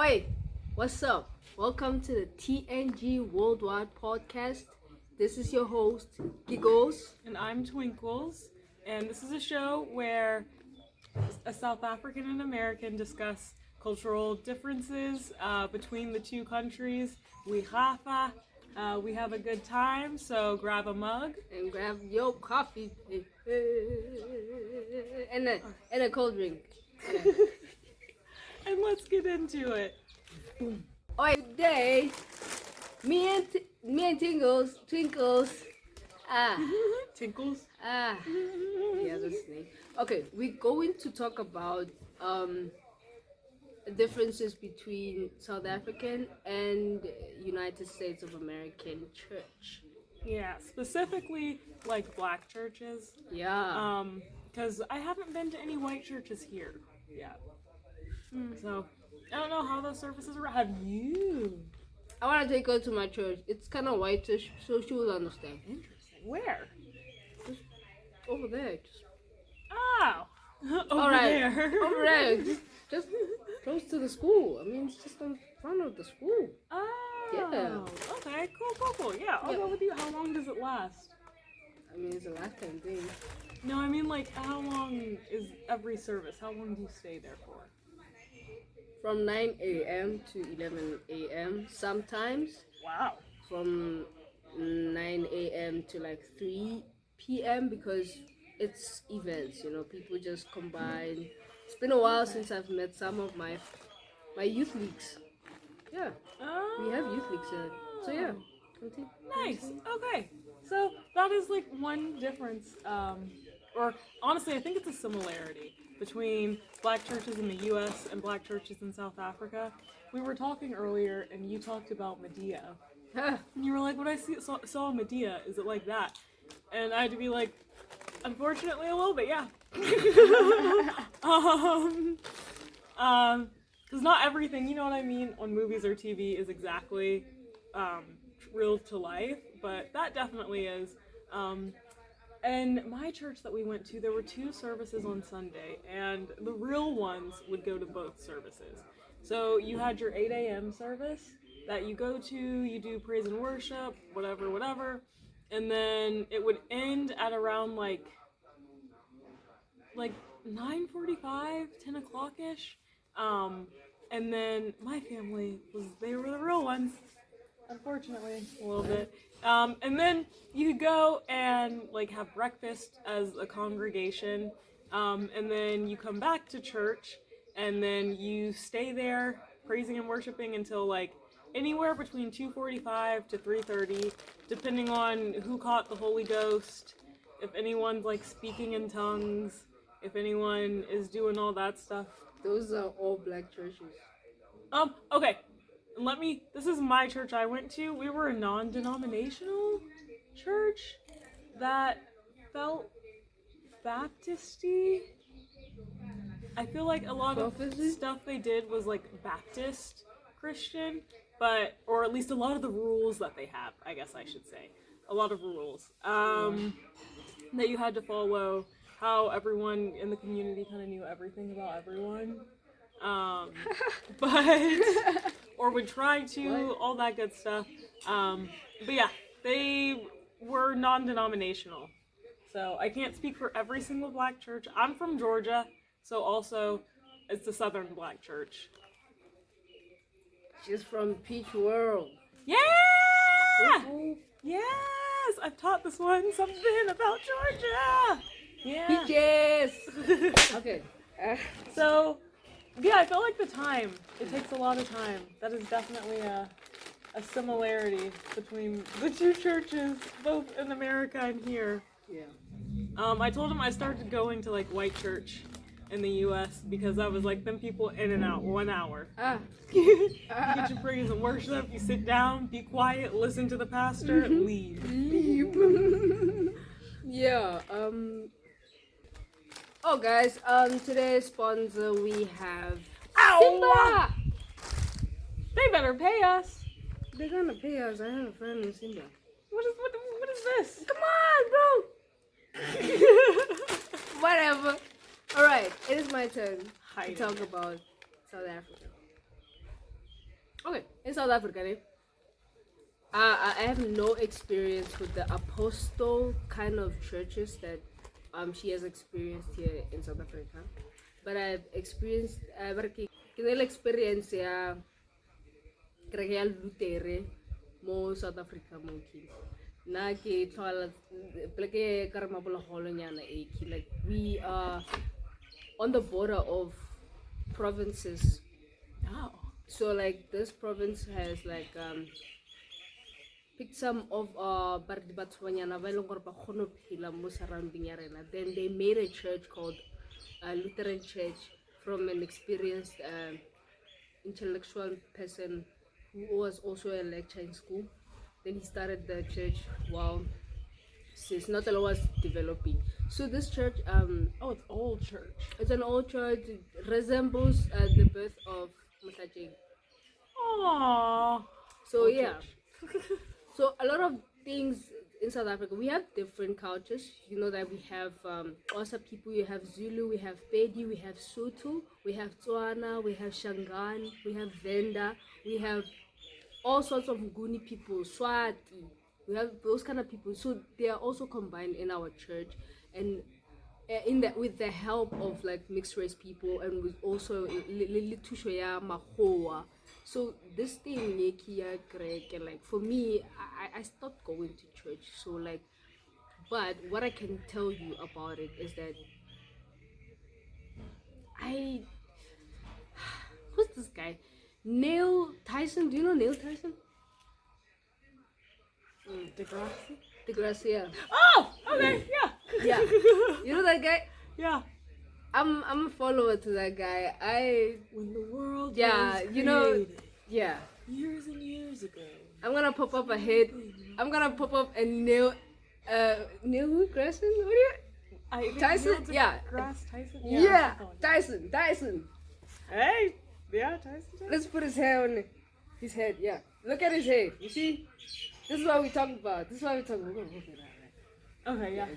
Oi, what's up? Welcome to the TNG Worldwide Podcast. This is your host, Giggles. And I'm Twinkles. And this is a show where a South African and American discuss cultural differences between the two countries. We gafa. We have a good time, so grab a mug. And grab your coffee. And a cold drink. And let's get into it. Oi, today, me and Twinkles. Tinkles? Yeah, that's his name. Okay, we're going to talk about differences between South African and United States of American church. Yeah, specifically like black churches. Yeah. Because I haven't been to any white churches here yet. So I don't know how those services are. Have you? I want to take her to my church. It's kind of whitish, so she will understand. Interesting. Where? Just over there. Just Over there. Over there. Just close to the school. I mean, it's just in front of the school. Oh. Yeah. Okay. Cool. Yeah, I'll go with you. How long does it last? I mean, it's a lifetime thing. No, I mean like how long is every service? How long do you stay there for? From 9 a.m. to 11 a.m. sometimes. Wow. From 9 a.m. to like 3 p.m. because it's events, people just combine. It's been a while since I've met some of my youth leagues. Yeah, we have youth leagues here. So yeah, continue. Nice. Okay. So that is like one difference, or honestly, I think it's a similarity between black churches in the U.S. and black churches in South Africa. We were talking earlier, and you talked about Medea. And you were like, when I saw Medea, is it like that? And I had to be like, unfortunately, a little bit, yeah. Because not everything, you know what I mean, on movies or TV is exactly real to life, but that definitely is. And my church that we went to, there were 2 services on Sunday, and the real ones would go to both services. So you had your 8 a.m. service that you go to, you do praise and worship, whatever, and then it would end at around like 9:45, 10 o'clock-ish. And then my family they were the real ones, unfortunately, a little bit. And then you could go and like have breakfast as a congregation, and then you come back to church, and then you stay there praising and worshiping until like anywhere between 2:45 to 3:30, depending on who caught the Holy Ghost, if anyone's like speaking in tongues, if anyone is doing all that stuff. Those are all black churches. Okay. This is my church I went to. We were a non-denominational church that felt Baptist-y. I feel like a lot of stuff they did was like Baptist Christian, or at least a lot of the rules that they have, I guess I should say. A lot of rules that you had to follow, how everyone in the community kind of knew everything about everyone. Or would try to, all that good stuff. But yeah, they were non-denominational. So I can't speak for every single black church. I'm from Georgia, so also it's the Southern Black Church. She's from Peach World. Yeah! Yes! I've taught this one something about Georgia! Yeah. Peaches! Okay. So, yeah, I felt like it takes a lot of time. That is definitely a similarity between the two churches, both in America and here. Yeah. I told him I started going to like white church in the U.S. because I was like, them people in and out, 1 hour. You get your praise and worship, you sit down, be quiet, listen to the pastor, leave. Yeah, Oh guys, today's sponsor we have Simba! They better pay us. They're gonna pay us. I have a friend in Simba. What is this? Come on, bro! Whatever. Alright, it is my turn to talk about South Africa. in South Africa, I have no experience with the apostle kind of churches that she has experienced here in South Africa, but I've experienced experience ya Lutere mo South Africa mo ke na ke tlhola pleke ka re mabologolo nyana like we are on the border of provinces. Oh. So like this province has like picked some of batswanyana ba eleng gore ba kgone go phela mo surrounding ya rena. Then they made a church called Lutheran Church from an experienced intellectual person who was also a lecturer in school. Then he started the church while since not a lot was developing. So this church Oh, it's old church. it's an old church. It resembles the birth of Musajing. Aww. So Old yeah. church. So a lot of things in South Africa, we have different cultures. You know that we have Xhosa people, we have Zulu, we have Pedi, we have Sotho, we have Tswana, we have Shangaan, we have Venda, we have all sorts of Nguni people, Swati. We have those kind of people. So they are also combined in our church, and in that with the help of like mixed race people, and with also litusho ya Makhoa. So this thing and like for me, I stopped going to church. So like, but what I can tell you about it is that I who's this guy? Neil Tyson. Do you know Neil Tyson? Degrassi? DeGrasse, yeah. Oh, okay, yeah. Yeah. You know that guy? Yeah. I'm a follower to that guy. When the world Yeah, was you know, created yeah. years and years ago. I'm gonna pop up a head. I'm gonna pop up a Neil who Grayson? What do you I think Tyson? Neil Yeah. deGrasse Tyson? Yeah, something like Tyson. that. Hey! Yeah, Tyson. Let's put his hair on his head, yeah. Look at his hair. You see? This is what we talk about. We're gonna move it out, right? Okay, yeah.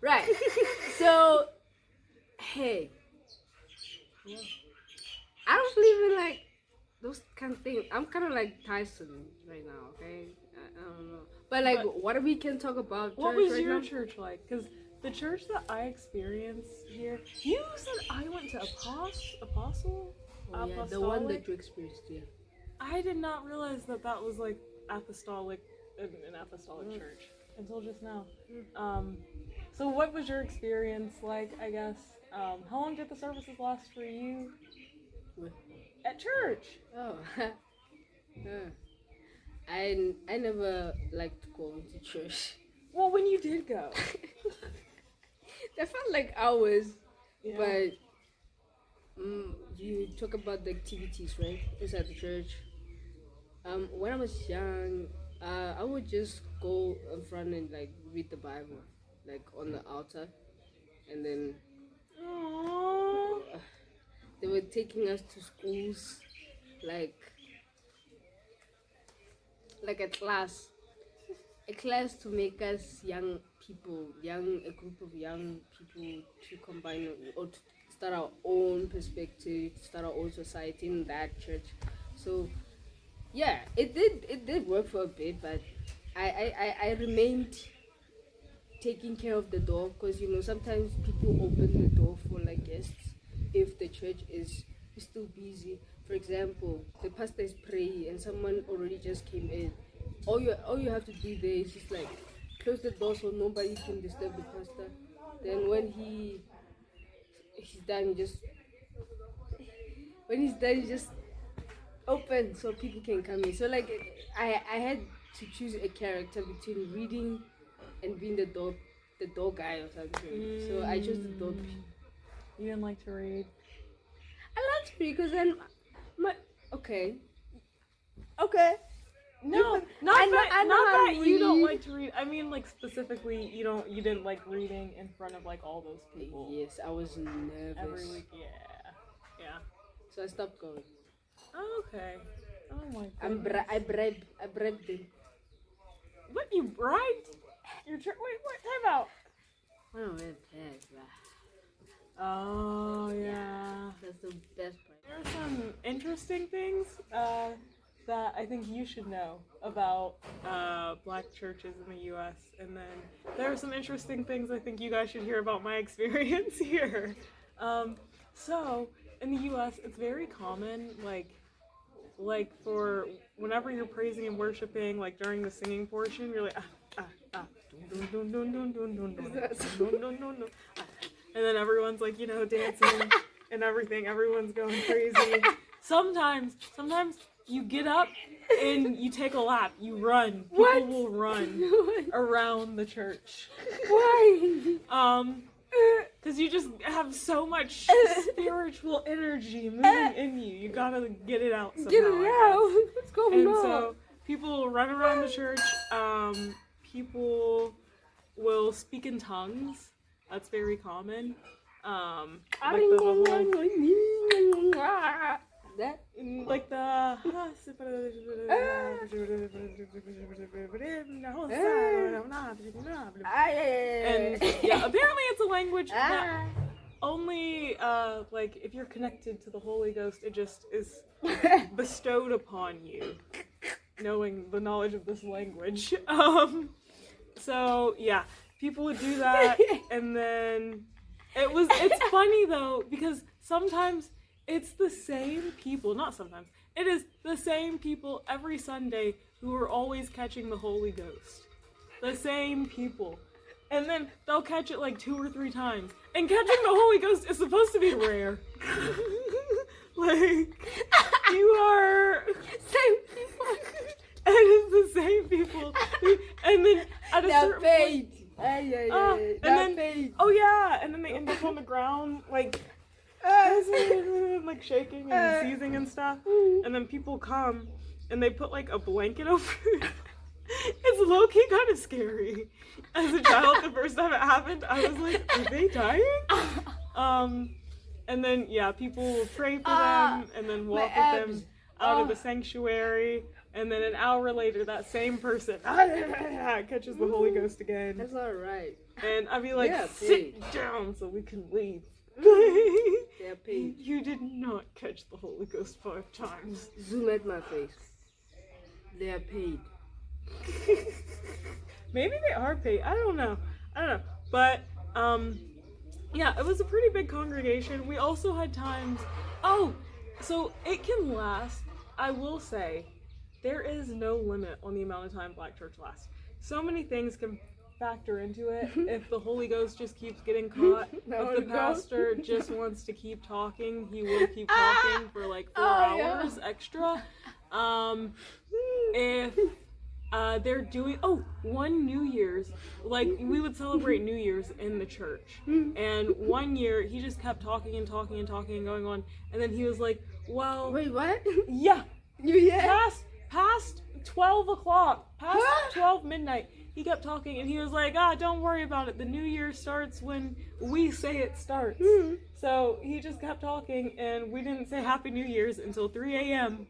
Right. So hey. Yeah. I don't believe in like those kind of things. I'm kind of like Tyson right now, okay? I don't know. But like, what we can talk about? What church was right your now? church like? Because the church that I experienced here, you said I went to Apostle? Oh, yeah, the one that you experienced, yeah. I did not realize that that was like apostolic, an apostolic church until just now. So what was your experience like, I guess? How long did the services last for you? What? At church? Oh, I never liked going to church. Well, when you did go. They felt like hours, Yeah. but you talk about the activities, right? Inside the church. When I was young, I would just go in front and like read the Bible, like on the altar, and then Aww. they were taking us to schools, like a class to make us a group of young people to combine or to start our own perspective, start our own society in that church. So yeah, it did work for a bit, but I remained taking care of the door, because you know sometimes people open the door for like guests if the church is still busy. For example, the pastor is praying and someone already just came in. All you have to do there is just like close the door so nobody can disturb the pastor. Then when he's done, you just open so people can come in. So like I had to choose a character between reading and being the door guy or something. So I chose the door. You didn't like to read? I like to read because then okay. No, not I know that how to you don't read. like to read. I mean, like specifically, you didn't like reading in front of like all those people Yes, I was nervous. every week. Yeah. So I stopped going. Oh, okay. Oh my god. I bribed them. What, you bribed your church? Wait, what? Time out. I don't wear pants, bruh. Oh yeah. That's the best part. There are some interesting things that I think you should know about black churches in the U.S. And then there are some interesting things I think you guys should hear about my experience here. So in the U.S., it's very common, like for whenever you're praising and worshiping, like during the singing portion, you're like dun, dun, dun, dun, dun, dun, dun, dun, dun, dun, dun, and then everyone's like, dancing and everything. Everyone's going crazy. Sometimes you get up and you take a lap. You run. People will run around the church. Why? Because you just have so much spiritual energy moving in you. You gotta get it out somehow. Get it out. What's going on? And so people will run around the church. People will speak in tongues. That's very common. Like the and yeah, apparently it's a language that only like if you're connected to the Holy Ghost, it just is bestowed upon you, knowing the knowledge of this language. So yeah, people would do that, and then it's funny though, because sometimes it's the same people, not sometimes, it is the same people every Sunday who are always catching the Holy Ghost. The same people. And then they'll catch it like 2 or 3 times. And catching the Holy Ghost is supposed to be rare. Like, you are... Same people. And it's the same people. And then at a certain point... and then, oh yeah, and then they end up on the ground, like shaking and seizing and stuff. And then people come and they put like a blanket over it. It's low-key kind of scary. As a child, the first time it happened, I was like, are they dying? And then yeah, people will pray for them and then walk with them out of the sanctuary. And then an hour later, that same person catches the Holy Ghost again. That's not right. And I'd be like, sit down so we can leave. They're paid. You did not catch the Holy Ghost 5 times. Zoom at my face. They are paid. Maybe they are paid. I don't know. But, yeah, it was a pretty big congregation. We also had times... Oh, so it can last, I will say, there is no limit on the amount of time Black Church lasts. So many things can factor into it. If the Holy Ghost just keeps getting caught, if the pastor just wants to keep talking, he will keep talking for like 4 hours extra. If they're doing one New Year's, like we would celebrate New Year's in the church, and one year he just kept talking and going on, and then he was like, well, wait, what? Yeah, Yeah. Past 12 o'clock, past 12 midnight, he kept talking, and he was like, don't worry about it, the New Year starts when we say it starts. So he just kept talking, and we didn't say Happy New Year's until 3 a.m.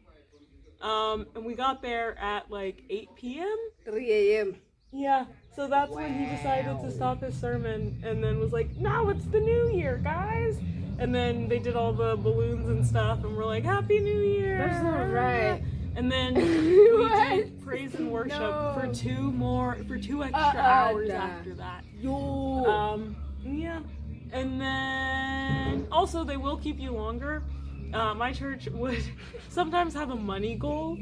And we got there at like 8 p.m. 3 a.m. Yeah, so that's when he decided to stop his sermon, and then was like, no, it's the New Year, guys! And then they did all the balloons and stuff, and we're like, Happy New Year! That's not right. And then we did praise and worship for 2 extra hours after that. Yeah. And then also they will keep you longer. My church would sometimes have a money goal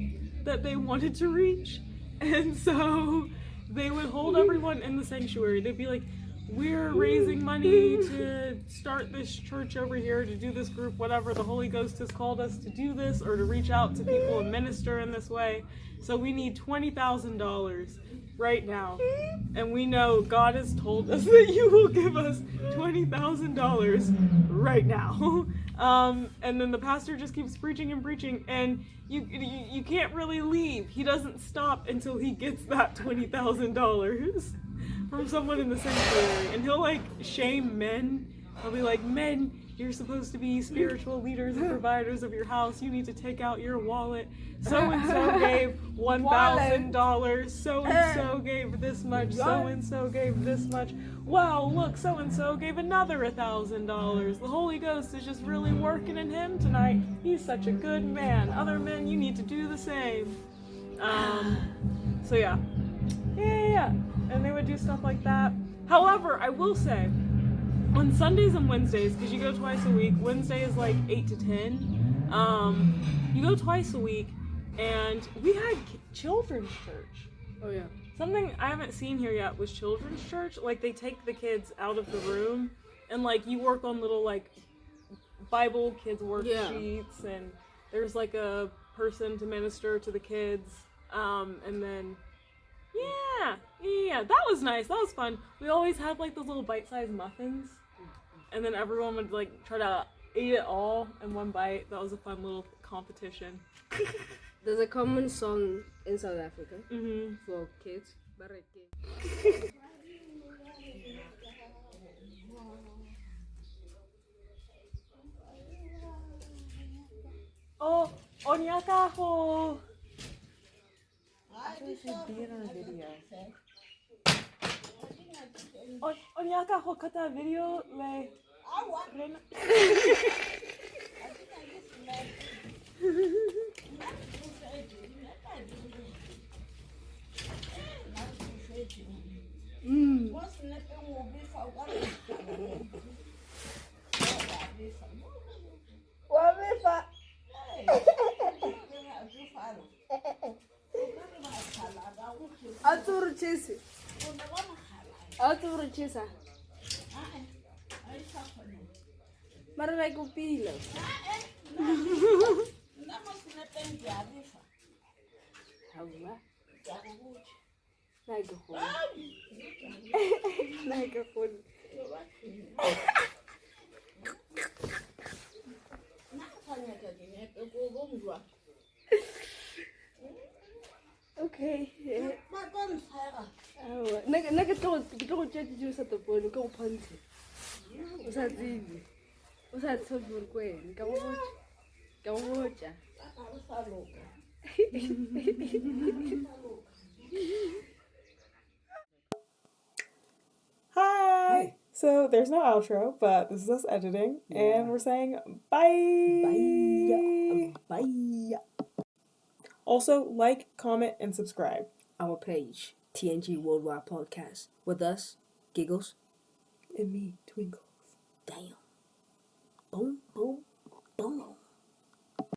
that they wanted to reach, and so they would hold everyone in the sanctuary. They'd be like, we're raising money to start this church over here, to do this group, whatever. The Holy Ghost has called us to do this, or to reach out to people and minister in this way. So we need $20,000 right now. And we know God has told us that you will give us $20,000 right now. And then the pastor just keeps preaching and preaching, and you can't really leave. He doesn't stop until he gets that $20,000 from someone in the sanctuary. And he'll like shame men. He'll be like, men, You're supposed to be spiritual leaders and providers of your house. You need to take out your wallet. So-and-so gave $1,000. So-and-so gave this much. So-and-so gave this much. Wow, look, so-and-so gave another $1,000. The Holy Ghost is just really working in him tonight. He's such a good man. Other men, you need to do the same. So yeah. Yeah. And they would do stuff like that. However, I will say, on Sundays and Wednesdays, because you go twice a week, Wednesday is like 8 to 10, you go twice a week, and we had children's church. Oh yeah. Something I haven't seen here yet was children's church. Like, they take the kids out of the room, and like, you work on little like Bible kids worksheets, and there's like a person to minister to the kids, and then yeah, that was nice. That was fun. We always had like those little bite-sized muffins, and then everyone would like try to eat it all in one bite. That was a fun little competition. There's a common song in South Africa for kids. Oh, Onyakaho! I should be in our video. Onyakaho kata video le. Autorchesa. Mara ko pila. Hawa. Nagahon. Okay. Nna ke tlo tšea dijo sa topone ke go phantse o sa tsebe o sa tsebe gore ko ene ka go botša Hi! So there's no outro, but this is us editing, and we're saying bye! Bye. Also, like, comment, and subscribe. Our page, TNG Worldwide Podcast, with us, Giggles. And me, Twinkles. Damn. Boom, boom, boom.